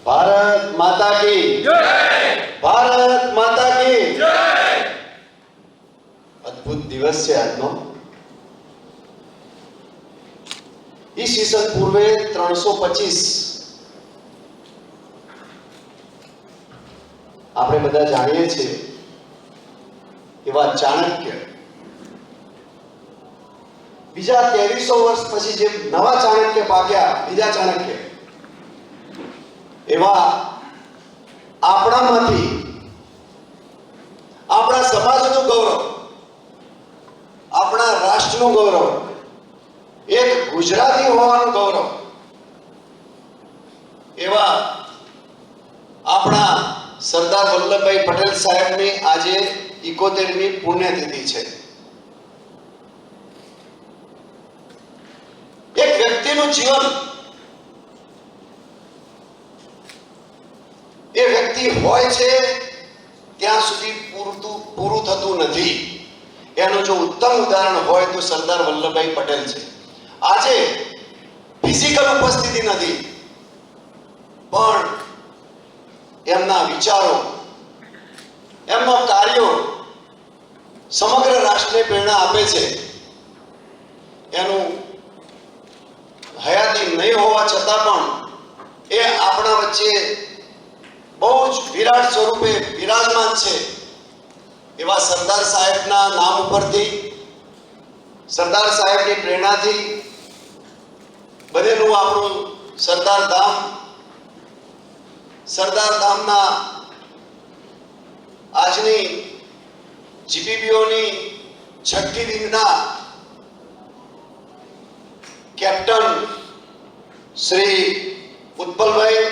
ભારત માતા કી જય. ભારત માતા કી જય. અદ્ભુત દિવસ છે આજનો. ઈસવીસન પૂર્વે 325 આપણે બધા જાણીએ છીએ એવા ચાણક્ય બીજા 2300 વર્ષ પછી જે નવા ચાણક્ય પાક્યા, બીજા ચાણક્ય, એવા આપણામાંથી આપણા સમાજનું ગૌરવ, આપણા રાષ્ટ્રનું ગૌરવ, એક ગુજરાતી હોવાનું ગૌરવ એવા આપણા સરદાર વલ્લભભાઈ પટેલ સાહેબની આજે 71મી પુણ્યતિથિ છે. એક વ્યક્તિનું જીવન એ વ્યક્તિ હોય છે ત્યાં સુધી પૂરું થતું નથી. એનું જો ઉત્તમ ઉદાહરણ હોય તો સરદાર વલ્લભભાઈ પટેલ છે. આજે ફિઝિકલ ઉપસ્થિતિ નથી, પણ એમના વિચારો, એમના કાર્યો સમગ્ર રાષ્ટ્રને પ્રેરણા આપે છે. એનું હયાતી નહીં હોવા છતાં પણ એ આપણા વચ્ચે બહુ જ વિરાટ સ્વરૂપે વિરાજમાન છે. એવા સરદાર સાહેબના નામ ઉપરથી, સરદાર સાહેબની પ્રેરણાથી બનેલું આપણું સરદાર ધામ, સરદાર ધામના આજની જીપીબીઓની 6ઠ્ઠી વિંગના કેપ્ટન શ્રી ઉત્પલભાઈ,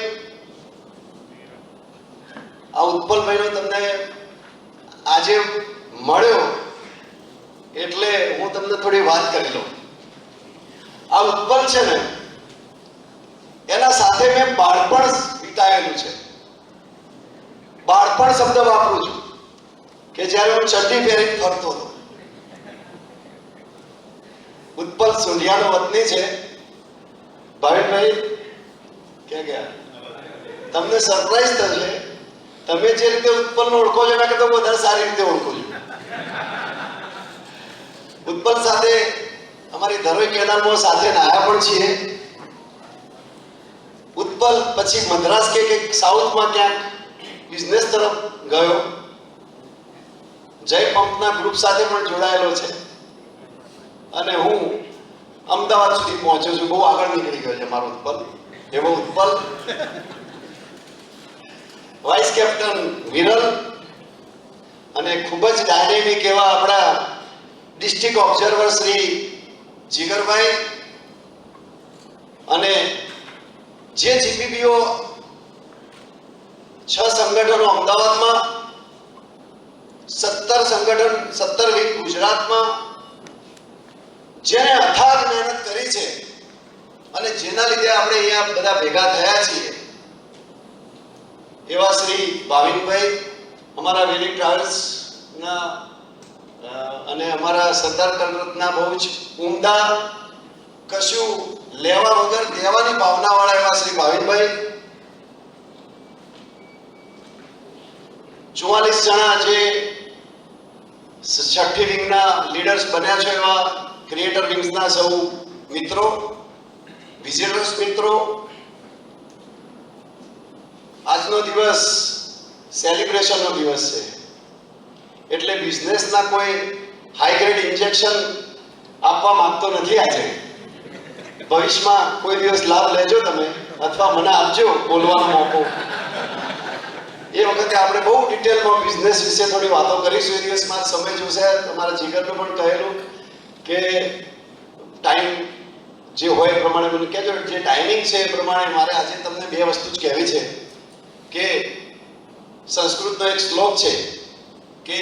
આ ઉત્પલભાઈનો તમને આજે મળ્યો એટલે હું તમને થોડી વાત કરી લઉં. આ ઉત્પલ છે ને, એના સાથે મેં બાળપણ વિતાયેલું છે. બાળપણ શબ્દ વાપરું છું કે જ્યારે હું ચડ્ડી પહેરી ફરતો હતો. ઉત્પલ સુંઢિયાનો વતની છે. ભાવિનભાઈ ક્યાં ગયા? તમને સરપ્રાઈઝ થશે. તમે જે રીતે ઉત્પલને ઓળખો છો એના કરતા વધારે સારી રીતે ઓળખો છો. ઉત્પલ સાથે અમારી ધરોઈ કેનાલમાં સાથે નાયા પણ છીએ. ઉત્પલ પછી મદ્રાસ કે સાઉથમાં ક્યાંક બિઝનેસ તરફ ગયો. જય પંપના ગ્રુપ સાથે પણ જોડાયેલો છે. અને હું અમદાવાદ સુધી પહોંચ્યો છું. બહુ આગળ નીકળી ગયો છે મારો ઉત્પલ. એવો ઉત્પલ વાઇસ કેપ્ટન વિરલ અને ખૂબ જ ડાયનેમિક એવા આપણા ડિસ્ટ્રિક્ટ ઓબ્ઝર્વર શ્રી જીગરભાઈ અને જે જીપીબીઓ 6 સંગઠનો અમદાવાદમાં, 17 વીક ગુજરાતમાં, જેને અથાગ મહેનત કરી છે અને જેના લીધે આપણે અહીંયા બધા ભેગા થયા છીએ, એવા શ્રી ભાવિનભાઈ, અમારા વેલી ટ્રાવેલ્સના અને અમારા સરદાર કલરત્ના બહુ જ ઉમદા, કશું લેવા વગર દેવાની ભાવનાવાળા એવા શ્રી ભાવિનભાઈ, 44 જણા જે 6ઠ્ઠી વિંગના લીડર્સ બન્યા છે એવા ક્રિએટર વિંગ્સના સૌ મિત્રો, વિઝિટર્સ મિત્રો. આજનો દિવસ સેલિબ્રેશનનો દિવસ છે. એટલે બિઝનેસના કોઈ હાઈ ગ્રેડ ઇન્જેક્શન આપવા માંગતો નથી આજે. ભવિષ્યમાં કોઈ દિવસ લાભ લેજો તમે, અથવા મને આપજો બોલવાનો મોકો. એ વખતે આપણે બહુ ડિટેલમાં બિઝનેસ વિશે થોડી વાતો કરીશું. એ દિવસમાં સમય જોશે. તમારા જીગરનું પણ કહેલું કે ટાઈમ જે હોય એ પ્રમાણે મને કહેજો. જે ટાઈમિંગ છે એ પ્રમાણે મારે આજે તમને 2 વસ્તુ જ કહેવી છે. કે સંસ્કૃતનો એક શ્લોક છે કે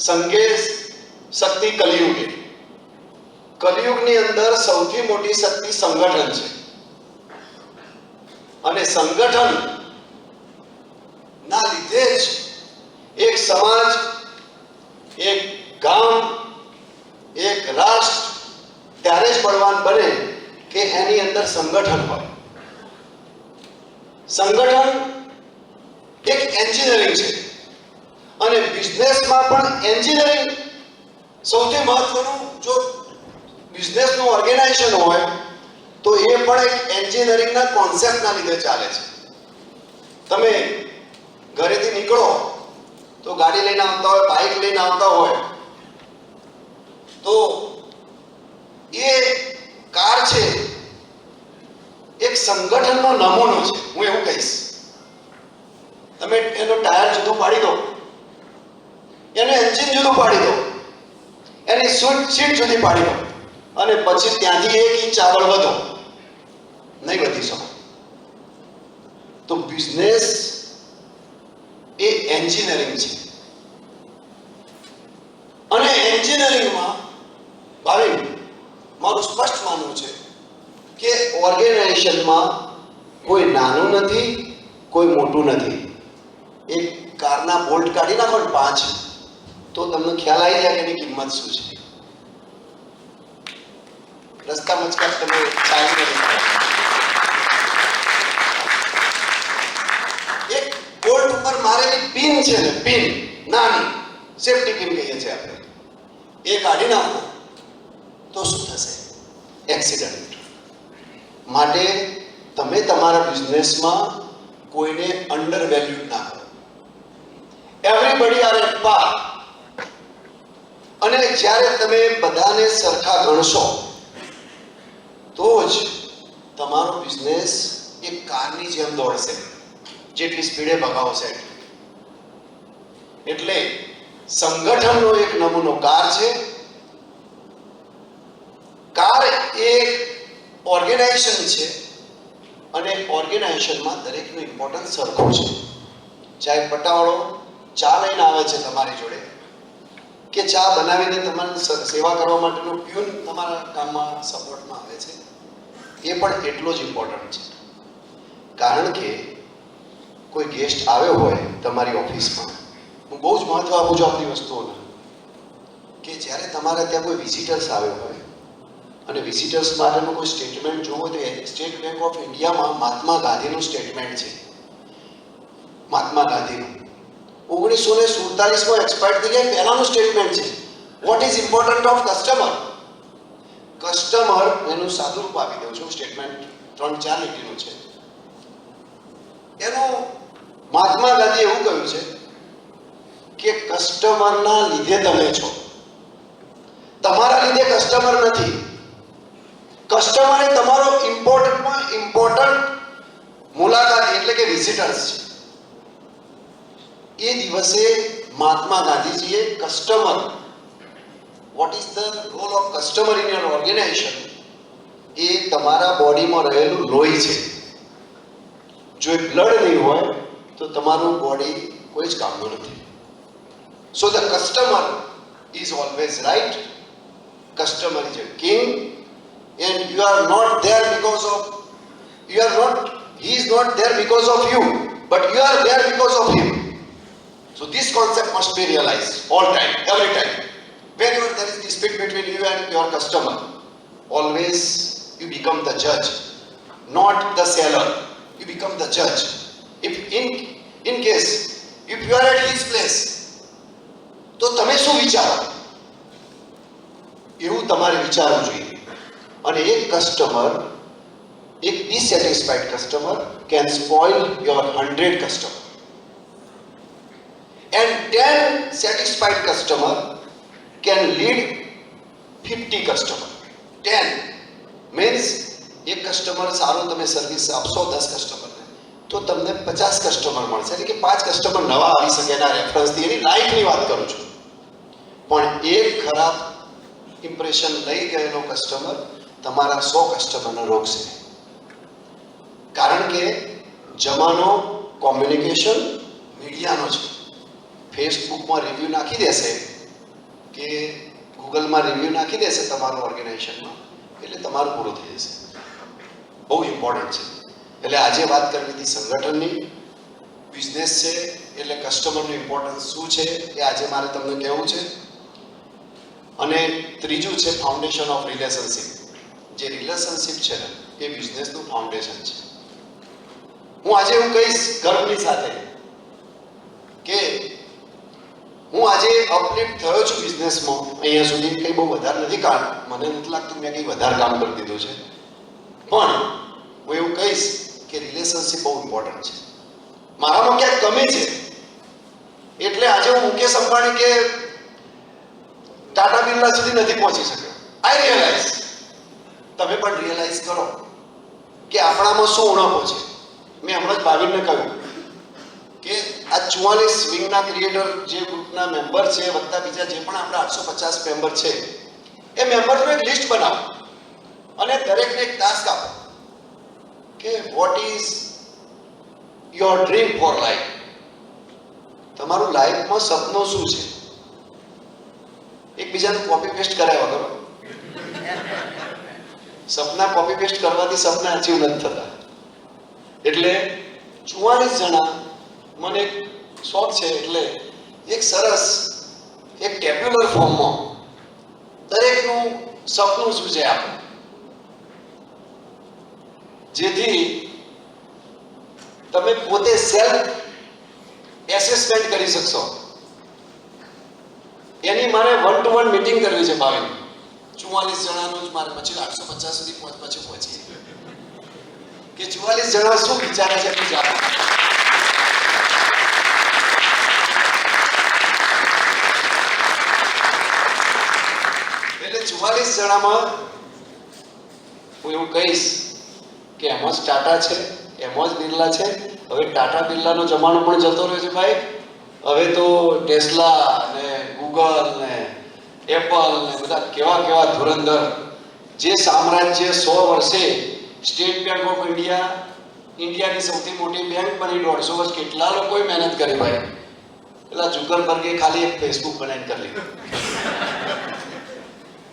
સંઘે શક્તિ કલિયુગે. કલિયુગની અંદર સૌથી મોટી શક્તિ સંગઠન છે. અને સંગઠન ના લીધે જ એક સમાજ, એક ગામ, એક રાષ્ટ્ર ત્યારે જ બળવાન બને કે એની અંદર સંગઠન હોય. સંગઠન એક એન્જિનિયરિંગ છે અને બિઝનેસમાં પણ એન્જિનિયરિંગ સૌથી મહત્વનું. જો બિઝનેસનું ઓર્ગેનાઇઝેશન હોય તો એ પણ એક એન્જિનિયરિંગના કોન્સેપ્ટના લીધે ચાલે છે. તમે ઘરેથી નીકળો તો ગાડી લઈને આવતા હોય, બાઇક લઈને આવતા હોય, તો એ કાર છે એક સંગઠનનો નમૂનો છે. હું એવું કહીશ, તમે એનો ટાયર જુદું પાડી દો, એનું એન્જિન જુદું પાડી દો, એની સીટ જુદી પાડી દો અને પછી ત્યાંથી 1 ઇંચ આગળ વધો, નહીં વધી શકો. તો બિઝનેસ એ એન્જિનિયરિંગ છે અને એન્જિનિયરિંગમાં ભાવિ મારું સ્પષ્ટ માનવું છે કે ઓર્ગેનાઇઝેશનમાં કોઈ નાનું નથી, કોઈ મોટું નથી. એક કારના બોલ્ટ કાઢી નાખો ને 5, તો તમને ખ્યાલ આવી જાય કે એની કિંમત શું છે. રસ્તા મચકા તમે ચાલી એક બોલ્ટ ઉપર મારેલી પિન છે ને, પિન નાની સેફટી પિન કહીએ છીએ આપણે, એ કાઢી નાખો તો શું થશે? એક્સિડન્ટ. માટે તમે તમારા બિઝનેસમાં કોઈને અંડર વેલ્યુ ના કરો. એવરીબડી આર એટ પાર. અને જ્યારે તમે બધાને સરખા ગણશો તો જ તમારો બિઝનેસ એક કારની જેમ દોડશે, જેટલી સ્પીડે ભગાવશે. એટલે સંગઠનનો એક નમૂનો કાર છે. કાર એક ઓર્ગેનાઇઝેશન છે અને ઓર્ગેનાઇઝેશનમાં દરેકનું ઇમ્પોર્ટન્સ સરખું છે. ચાહે પટાવાળો ચા લઈને આવે છે તમારી જોડે, કે ચા બનાવીને તમારી સેવા કરવા માટેનો પ્યુન તમારા કામમાં સપોર્ટમાં આવે છે, એ પણ એટલો જ ઇમ્પોર્ટન્ટ છે. કારણ કે કોઈ ગેસ્ટ આવ્યો હોય તમારી ઓફિસમાં, હું બહુ જ મહત્વ આપું છું આપણી વસ્તુઓને, કે જ્યારે તમારે ત્યાં કોઈ વિઝિટર્સ આવ્યો હોય અને વિઝિટર્સ માટેનું કોઈ સ્ટેટમેન્ટ જોવો તો સ્ટેટ બેંક ઓફ ઇન્ડિયામાં મહાત્મા ગાંધીનું સ્ટેટમેન્ટ છે. મહાત્મા ગાંધીનું 1947માં એક્સપાયર્ડ થઈ ગયા પહેલાનું સ્ટેટમેન્ટ છે. What is important of customer? Customer, એનું સાદું રૂપ આપી દઉં છું, સ્ટેટમેન્ટ 3-4 લીટીનું છે. એનું મહાત્મા ગાંધી એવું કહ્યું છે કે કસ્ટમરના લીધે તમે છો, તમારા લીધે કસ્ટમર નથી. કસ્ટમર એ તમારો ઇમ્પોર્ટન્ટ મુલાકાતી એટલે કે વિઝિટર્સ છે. એ દિવસે મહાત્મા ગાંધીજીએ customer, what is the role of customer in your organization, એ તમારા બોડીમાં રહેલું લોહી છે. જો એ બ્લડ નહીં હોય તો તમારું બોડી કોઈ જ કામનું નથી. So the customer is always right. Customer is a king and you are not there because of, you are not, he is not there because of you, but you are there because of him. So this concept must be realized all time, every time. Whenever there is dispute between you and your customer, always you become the judge, not the seller. You become the judge. If in case if you are at his place, તો તમે શું વિચારો એવું તમારે વિચારવું જોઈએ. અને એક કસ્ટમર, એક dissatisfied customer can spoil your 100 customer, and 10 satisfied customer can lead 50 customer. 10 means એક કસ્ટમર સારું તમે સર્વિસ આપશો 10 કસ્ટમરને તો તમને 50 કસ્ટમર મળશે, એટલે કે 5 કસ્ટમર નવા આવી શકે એના રેફરન્સથી. એની લાઈફની વાત કરું છું. પણ એક ખરાબ ઇમ્પ્રેશન લઈ ગયેલો કસ્ટમર તમારા 100 કસ્ટમરને રોકશે. કારણ કે જમાનો કોમ્યુનિકેશન મીડિયાનો છે. ફેસબુકમાં રિવ્યૂ નાખી દેશે કે ગૂગલમાં રિવ્યૂ નાખી દેશે તમારું ઓર્ગેનાઇઝેશનમાં, એટલે તમારું પૂરું થઈ જશે. બહુ ઇમ્પોર્ટન્ટ છે. એટલે આજે વાત કરવી હતી સંગઠનની. બિઝનેસ છે એટલે કસ્ટમરનું ઇમ્પોર્ટન્સ શું છે એ આજે મારે તમને કહેવું છે. અને ત્રીજું છે ફાઉન્ડેશન ઓફ રિલેશનશિપ. જે રિલેશનશિપ છે ને એ બિઝનેસનું ફાઉન્ડેશન છે. હું આજે એવું કહીશ ગર્વની સાથે કે હું આજે અપલિફ્ટ થયો છું બિઝનેસમાં અહીંયા સુધી. કંઈ બહુ વધારે નથી કામ, મને નથી લાગતું મેં કંઈ વધારે કામ કરી દીધું છે, પણ હું એવું કહીશ કે રિલેશનશિપ બહુ ઇમ્પોર્ટન્ટ છે. મારામાં ક્યાંક કમી છે એટલે આજે હું મુકેશ અંબાણી કે ટાટા બિરલા સુધી નથી પહોંચી શક્યો. આઈ રિયલાઇઝ, તમે પણ રિયલાઇઝ કરો કે આપણામાં શું ઉણપો છે. મેં હમણાં જ ભાવિનને કહ્યું કે આ 44 વિંગના ક્રિએટર જે ગ્રુપના મેમ્બર છે વત્તા બીજા જે પણ આપણા 850 મેમ્બર છે એ મેમ્બરનું એક લિસ્ટ બનાવો અને દરેકને એક ટાસ્ક આપો કે what is your dream four life. તમારું લાઈફમાં સપનું શું છે? એકબીજાનું કોપી પેસ્ટ કરાવ્યા કરો. સપના કોપી પેસ્ટ કરવાથી સપના અચીવ નથી થતા. એટલે 44 જણા મને એક શોખ છે એટલે એક સરસ એક ટેબ્યુલર ફોર્મમાં દરેકનું સપનું શું છે આપણે, જેથી તમે પોતે સેલ્ફ એસેસમેન્ટ કરી શકશો. એની મારે 1-to-1 મીટિંગ કરવી છે ભાવિન. 44 જણાનું જ મારે પછી 850 સુધી પહોંચીએ કે 44 જણા શું વિચારે છે એ જાણો. એટલે 44 જણામાં હું એવું કહીશ કે એમાં જ ટાટા છે, એમાં જ બિરલા છે. હવે ટાટા બિરલાનો જમાનો પણ જતો રહ્યો છે ભાઈ. હવે તો ટેસ્લા ને ગૂગલ ને એપલ ને બધા કેવા કેવા ધુરંધર જે સામ્રાજ્ય 100 વર્ષે સ્ટેટ બેંક ઓફ ઇન્ડિયાની સૌથી મોટી બેંક બની 150 વર્ષ કેટલા લોકોએ મહેનત કરી ભાઈ. પેલા ઝુકરબર્ગે ખાલી એક ફેસબુક બનાવીને કરી લીધું.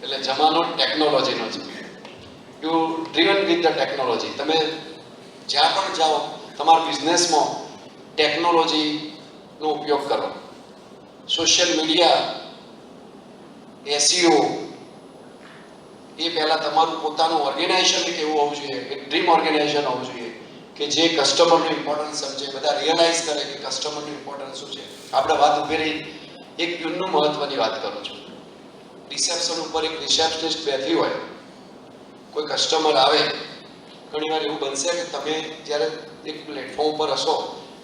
એટલે જમાનો ટેકનોલોજીનો છે. You driven with the technology. તમે જ્યાં પણ જાઓ તમારા બિઝનેસમાં ટેકનોલોજીનો ઉપયોગ કરો. સોશિયલ મીડિયા, એસઈઓ, એ પહેલા તમારું પોતાનું ઓર્ગેનાઇઝેશન કેવું હોવું જોઈએ, એક ડ્રીમ ઓર્ગેનાઇઝેશન હોવું જોઈએ કે જે કસ્ટમરનું ઇમ્પોર્ટન્સ સમજે, બધા રિયલાઇઝ કરે કે કસ્ટમરનું ઇમ્પોર્ટન્સ શું છે. આપણે વાત ઉભી રહી એક ટ્યુનનું મહત્વની વાત કરું છું. રિસેપ્શન ઉપર એક રિસેપ્શનિસ્ટ બેઠી હોય, કોઈ કસ્ટમર આવે, ઘણીવાર એવું બનશે કે તમે જ્યારે એક પ્લેટફોર્મ પર હશો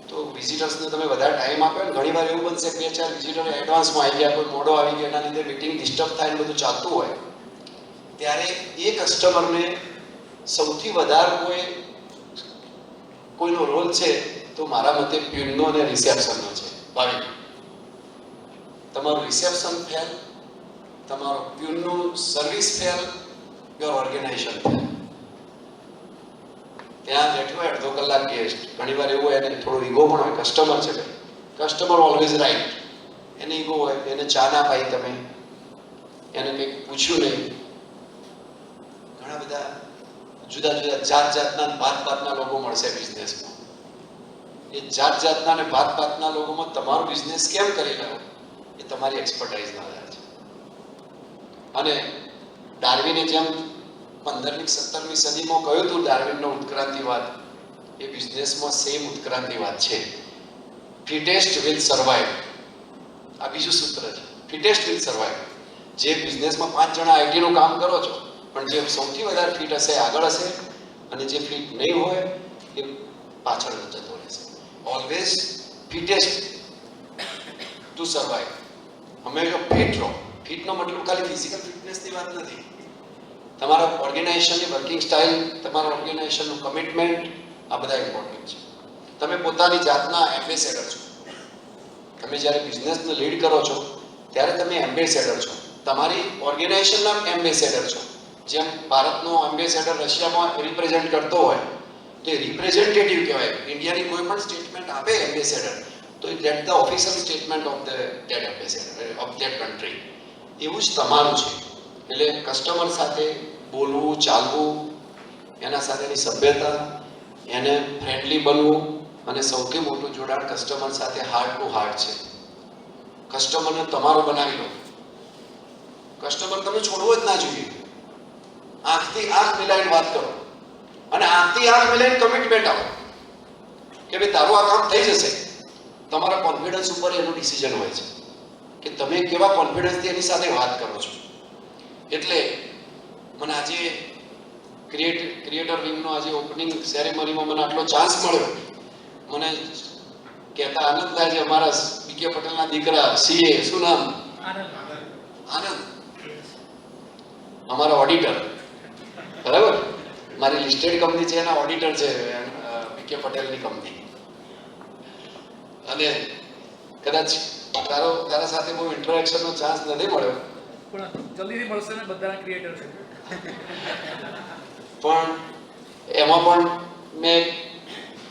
તો વિઝિટર્સને તમે વધારે ટાઈમ આપ્યો ને ઘણીવાર એવું બનશે કે 2-4 વિઝિટર એડવાન્સમાં આવી ગયા, કોઈ મોડો આવી ગયો, એના લીધે મીટિંગ ડિસ્ટર્બ થાય ને બધું ચાલતું હોય, ત્યારે એ કસ્ટમરને સૌથી વધારે કોઈનો રોલ છે તો મારા મતે પ્યુનનો અને રિસેપ્શનનો છે. ભાઈ તમારું રિસેપ્શન ફેલ, તમારો પ્યુનનું service fail, your organization fail. ત્યાં બેઠો હોય અડધો કલાક ગેસ્ટ, ઘણીવાર એવું હોય એને થોડો ઈગો પણ હોય, કસ્ટમર છે ભાઈ, કસ્ટમર ઓલવેઝ રાઈટ. એને ઈગો હોય, એને ચા ના પાઈ, તમે એને કંઈક પૂછ્યું નહીં. ઘણા બધા જુદા જુદા જાતના ભાતના લોકો મળશે બિઝનેસમાં. એ જાતના અને ભાતના લોકોમાં તમારો બિઝનેસ કેમ કરી રહ્યો એ તમારી એક્સપર્ટાઇઝના આધાર છે. અને ડાર્વિને જેમ 15મી-17મી સદીમાં કહ્યું હતું ડાર્વિનનો ઉત્ક્રાંતિવાદ, એ બિઝનેસમાં સેમ ઉત્ક્રાંતિવાદ છે. ફિટેસ્ટ વિલ સર્વાઈવ, આ બીજું સૂત્ર છે. Fittest will survive. જે બિઝનેસમાં 5 જણા આઈટીનું કામ કરો છો, પણ જે સૌથી વધારે ફિટ હશે આગળ હશે અને જે ફિટ નહીં હોય એ પાછળ જતો રહેશે. Always fittest two survive. હંમેશા ફિટ રહો. ફિટનો મતલબ ખાલી ફિઝિકલ ફિટનેસની વાત નથી. તમારા ઓર્ગેનાઇઝેશનની વર્કિંગ સ્ટાઇલ, તમારા ઓર્ગેનાઇઝેશનનું કમિટમેન્ટ, આ બધા ઇમ્પોર્ટન્ટ છે. તમે પોતાની જાતના એમ્બેસેડર છો. તમે જ્યારે બિઝનેસને લીડ કરો છો ત્યારે તમે એમ્બેસેડર છો, તમારી ઓર્ગેનાઇઝેશનના એમ્બેસેડર છો. જેમ ભારતનો એમ્બેસેડર રશિયામાં રિપ્રેઝેન્ટ કરતો હોય તો એ રિપ્રેઝેન્ટેટિવ કહેવાય. ઇન્ડિયાની કોઈ પણ સ્ટેટમેન્ટ આપે એમ્બેસેડર તો that the official statement of that ambassador of that country. એવું જ તમારું છે. એટલે કસ્ટમર સાથે બોલવું, ચાલવું, એના સાથેની સભ્યતા, એને ફ્રેન્ડલી બનવું, અને સૌથી મોટું જોડાણ કસ્ટમર સાથે હાર્ટ ટુ હાર્ટ છે. કસ્ટમરને તમારો બનાવી લો. કસ્ટમર તમે છોડવો જ ના જોઈએ. આંખથી આંખ મિલાવીને વાત કરો અને આંખથી આંખ મિલાવીને કમિટમેન્ટ આપો. કે ભાઈ તારું આ કામ થઈ જશે, તમારા કોન્ફિડન્સ ઉપર એનું ડિસિઝન હોય છે કે તમે કેવા કોન્ફિડન્સથી એની સાથે વાત કરો છો. એટલે મને આજે ક્રિએટર વિંગનો આજે ઓપનિંગ સેરેમનીમાં મને આટલો ચાન્સ મળ્યો, મને કહેતા આનંદ થાય છે. અમારા બીકે પટેલના દીકરા સીએ, શું નામ? આનંદ, અમારા ઓડિટર, બરાબર, મારી લિસ્ટેડ કંપની છે એના ઓડિટર છે બીકે પટેલની કંપની. અને કદાચ તારા સાથે બહુ ઇન્ટરેક્શનનો ચાન્સ નથી મળ્યો, પણ જલ્દીથી મળશે ને, બધાના ક્રિએટર છે. પણ એમાં પણ મેં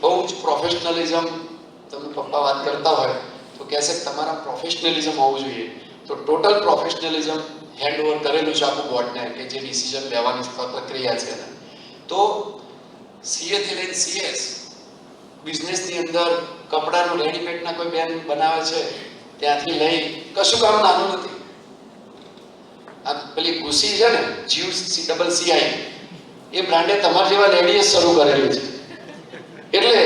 બહુ જ પ્રોફેશનલિઝમ, તમે પપ્પા વાત કરતા હોય તો કહેશે કે તમારા પ્રોફેશનલિઝમ હોવું જોઈએ, તો ટોટલ પ્રોફેશનલિઝમ હેન્ડ ઓવર કરેલું છે આખું બોર્ડને, કે જે ડિસિઝન લેવાની પ્રક્રિયા છે. તો સીએથી લઈને સીએસ, બિઝનેસની અંદર કપડાનું રેડીમેડના કોઈ બેન બનાવે છે ત્યાંથી લઈ કશું કામ નાનું નથી. આ પેલી ગુસી છે ને, GUCCI, એ બ્રાન્ડે તમારા જેવા લેડીએ શરૂ કરેલું છે. એટલે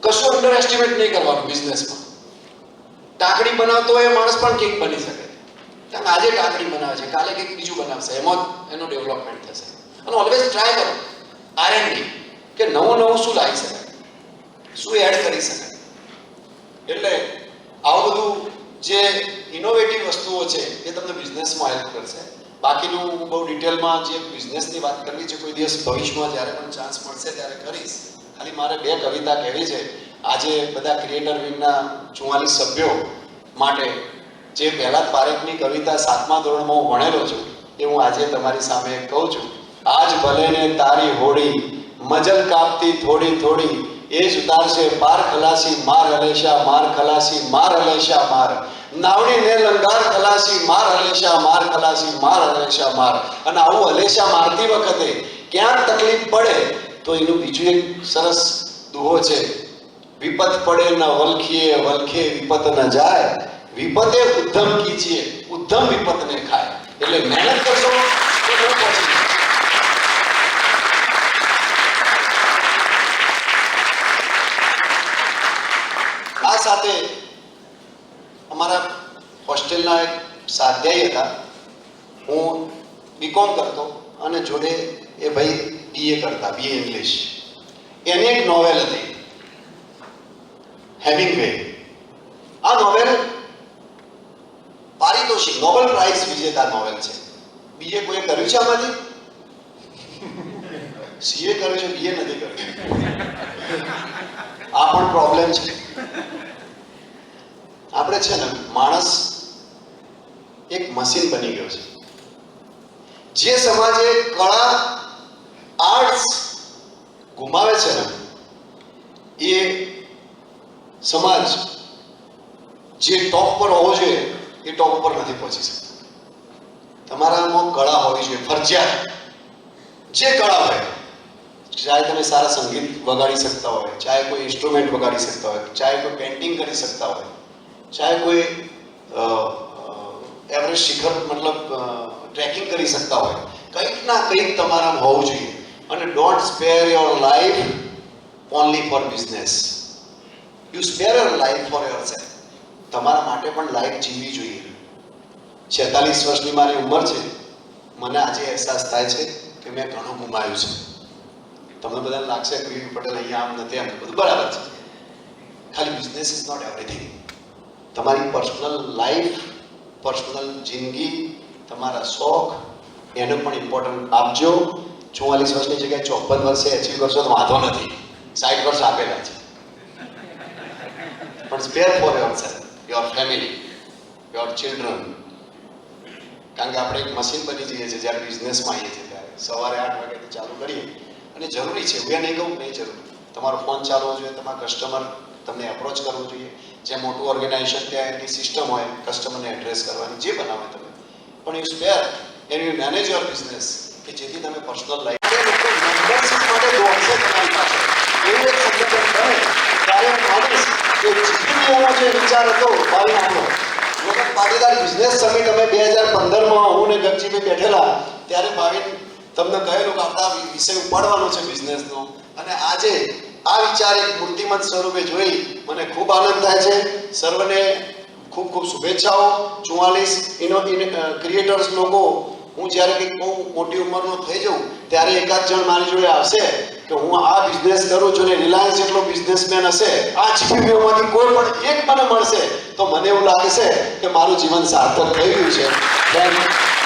કશું અંડર એસ્ટિમેટ નહીં કરવાનું બિઝનેસમાં. ટાંકડી બનાવતો હોય એ માણસ પણ કેક બની શકે. તમે આજે ટાંકડી બનાવે છે, કાલે કંઈક બીજું બનાવશે, એમાં એનું ડેવલપમેન્ટ થશે. અને ઓલવેઝ ટ્રાય કરો R&D, કે નવું શું લાવી શકાય, શું એડ કરી શકાય. એટલે આવું બધું જે ઇનોવેટિવ વસ્તુઓ છે એ તમને બિઝનેસમાં હેલ્પ કરશે. બાકીનું હું બહુ ડિટેલમાં જે બિઝનેસની વાત કરવી છે કોઈ દિવસ ભવિષ્યમાં જ્યારે પણ ચાન્સ મળશે ત્યારે કરીશ. ખાલી મારે 2 કવિતા કહેવી છે આજે બધા ક્રિએટર વિંગના 44 સભ્યો માટે. જે પહેલા પારેખની કવિતા 7મા ધોરણમાં હું ભણેલો છું એ હું આજે તમારી સામે કહું છું. આજ ભલે ને તારી હોડી, મજલ કાપતી થોડી થોડી, એ જ ઉતારશે પાર ખલાસી, માર હલેશા માર ખલાસી, માર હલેશા માર. નાવડી ને લંગાર ખલાસી, માર હલેશા માર ખલાસી, માર હલેશા માર. અને આવું હલેશા મારતી વખતે ક્યાંક તકલીફ પડે તો એનું બીજું એક સરસ દુહો છે, વિપત પડે ન વલખીએ, વલખે વિપત ન જાય, વિપતે ઉદ્ધમ કીજીએ, ઉદ્ધમ વિપતને ખાય. એટલે મહેનત કરશો તો બહુ પહોંચી. આ સાથે અમારા હોસ્ટેલના એક સ્વાધ્યાયી હતા, હું બીકોમ કરતો અને જોડે એ ભાઈ BA કરતા, BA ઇંગ્લિશ. એની એક નોવેલ હતી હેમિંગવે. આ નોવેલ પારિતોષિક, નોબેલ પ્રાઇઝ વિજેતા નોવેલ છે. BA કોઈ કર્યું છે આમાંથી? CA કર્યું છે, BA નથી કર્યું. આ પણ પ્રોબ્લેમ છે. આપણે છે ને, માણસ એક મશીન બની ગયો છે. જે સમાજે કળા, આર્ટ્સ ગુમાવે છે ને, એ સમાજ જે ટોપ પર હોવો જોઈએ એ ટોપ પર નથી પહોંચી શકતો. તમારામાં કળા હોવી જોઈએ ફરજિયાત. જે કળા હોય, ચાહે તમે સારા સંગીત વગાડી શકતા હોય, ચાહે કોઈ ઇન્સ્ટ્રુમેન્ટ વગાડી શકતા હોય, ચાહે કોઈ પેઇન્ટિંગ કરી શકતા હોય, ચાહે કોઈ એવરેસ્ટ શિખર મતલબ ટ્રેકિંગ કરી શકતા હોય, કંઈક ના કંઈક તમારામાં હોવું જોઈએ. અને don't spare your life only for business, you spare your life for yourself. તમારા માટે પણ લાઈફ જીવવી જોઈએ. 46 વર્ષની મારી ઉંમર છે, મને આજે અહેસાસ થાય છે કે મેં ઘણું ગુમાવ્યું છે. તમને બધાને લાગશે કે વીવી પટેલ અહીંયા આમ નથી, આમ બધું બરાબર છે. ખાલી બિઝનેસ ઇઝ નોટ એવરીથિંગ. તમારી પર્સનલ લાઈફ, પર્સનલ જિંદગી, તમારા શોખ, એને પણ ઇમ્પોર્ટન્ટ આપજો. 44 વર્ષની જગ્યાએ 54 વર્ષે અચીવ કરશો તો વાંધો નથી, 60 વર્ષ આપેલા છે. પણ spare for yourself, your family, your children. કારણ કે આપણે એક મશીન બની જઈએ છીએ જ્યારે બિઝનેસમાં આવીએ છીએ ત્યારે. સવારે 8 વાગ્યાથી ચાલુ કરીએ અને જરૂરી છે, હું નહીં કહું નહીં જરૂરી. તમારો ફોન ચાલવો જોઈએ, તમારા કસ્ટમર તમને એપ્રોચ કરવો જોઈએ. જે મોટું ઓર્ગેનાઇઝેશન ત્યાં એની સિસ્ટમ હોય કસ્ટમરને એડ્રેસ કરવાની, જે બનાવે તમે. પણ you spare and you manage your business, કે જેથી તમે પર્સનલ લાઈફ મેમ્બરશિપ માટે દોડશે તમારી પાસે. એવું એક સંગઠન બને ત્યારે હું માનીશ કે જીપીડીઓનો જે વિચાર હતો ભાઈ આપણો વખત પાટીદાર બિઝનેસ સમિટ અમે 2015માં હું ને ગગજીભાઈ બેઠેલા ત્યારે ભાવિન તમને કહેલું કે આપણા વિષય ઉપાડવાનો છે બિઝનેસનો. અને આજે આ વિચાર એક મૂર્તિમંત સ્વરૂપે જોઈ મને ખૂબ આનંદ થાય છે. સર્વને ખૂબ ખૂબ શુભેચ્છાઓ. 44 ક્રિએટર્સ લોકો, હું જ્યારે કંઈક બહુ મોટી ઉંમરનો થઈ જાઉં ત્યારે એકાદ જણ મારી જોડે આવશે કે હું આ બિઝનેસ કરું છું ને રિલાયન્સ જેટલો બિઝનેસમેન હશે, આ જીપીઓમાંથી કોઈ પણ એક મને મળશે તો મને એવું લાગે છે કે મારું જીવન સાર્થક થઈ ગયું છે. Thank you.